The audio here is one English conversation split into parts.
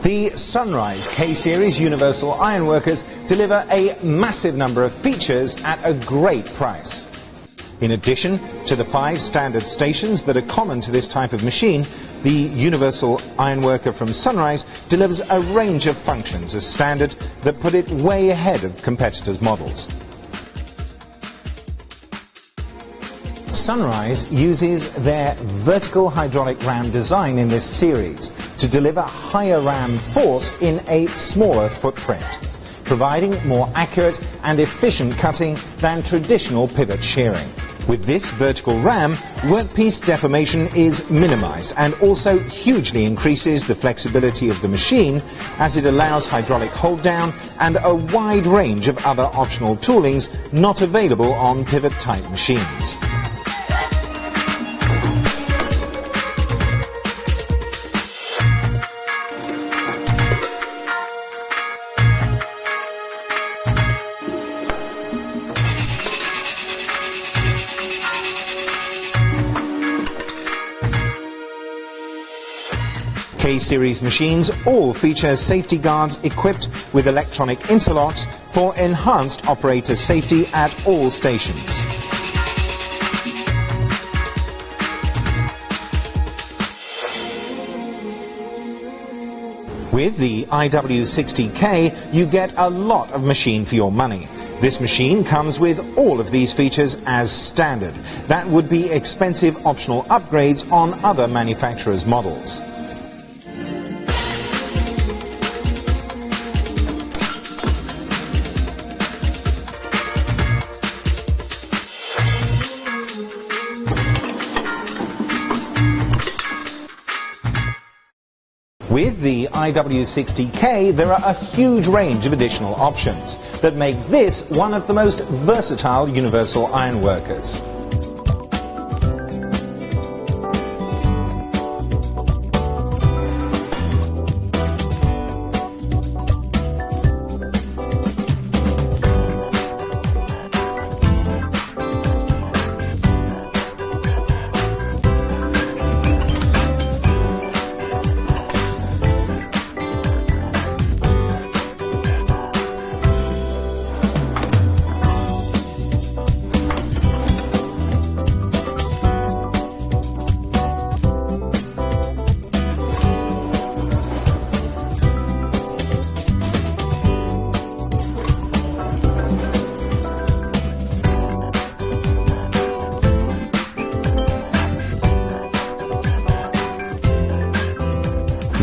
The Sunrise K-Series Universal Ironworkers deliver a massive number of features at a great price. In addition to the 5 standard stations that are common to this type of machine, the Universal Ironworker from Sunrise delivers a range of functions as standard that put it way ahead of competitors' models. Sunrise uses their vertical hydraulic ram design in this series to deliver higher ram force in a smaller footprint, providing more accurate and efficient cutting than traditional pivot shearing. With this vertical ram, workpiece deformation is minimized and also hugely increases the flexibility of the machine as it allows hydraulic hold down and a wide range of other optional toolings not available on pivot type machines. K-Series machines all feature safety guards equipped with electronic interlocks for enhanced operator safety at all stations. With the IW60K, you get a lot of machine for your money. This machine comes with all of these features as standard. That would be expensive optional upgrades on other manufacturers' models. With the IW60K, there are a huge range of additional options that make this one of the most versatile universal ironworkers.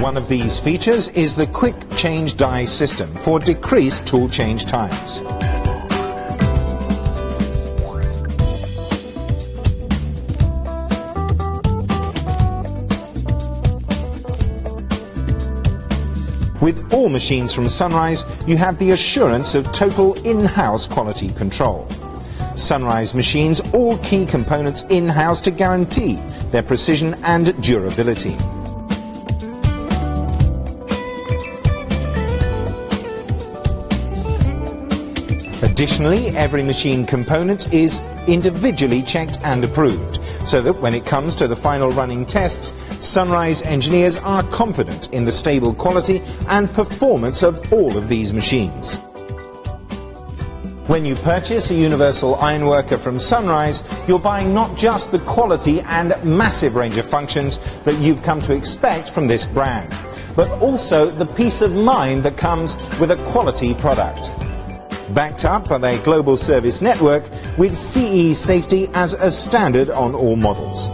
One of these features is the quick change die system for decreased tool change times. With all machines from Sunrise, you have the assurance of total in-house quality control. Sunrise machines all key components in-house to guarantee their precision and durability. Additionally, every machine component is individually checked and approved, so that when it comes to the final running tests, Sunrise engineers are confident in the stable quality and performance of all of these machines. When you purchase a universal ironworker from Sunrise, you're buying not just the quality and massive range of functions that you've come to expect from this brand, but also the peace of mind that comes with a quality product. Backed up by their global service network with CE safety as a standard on all models.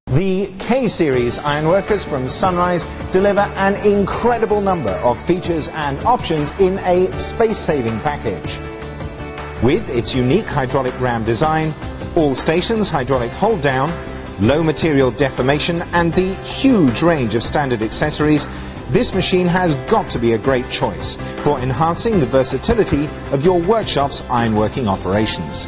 The K-Series ironworkers from Sunrise deliver an incredible number of features and options in a space-saving package. With its unique hydraulic ram design, all stations hydraulic hold down, low material deformation and the huge range of standard accessories, this machine has got to be a great choice for enhancing the versatility of your workshop's ironworking operations.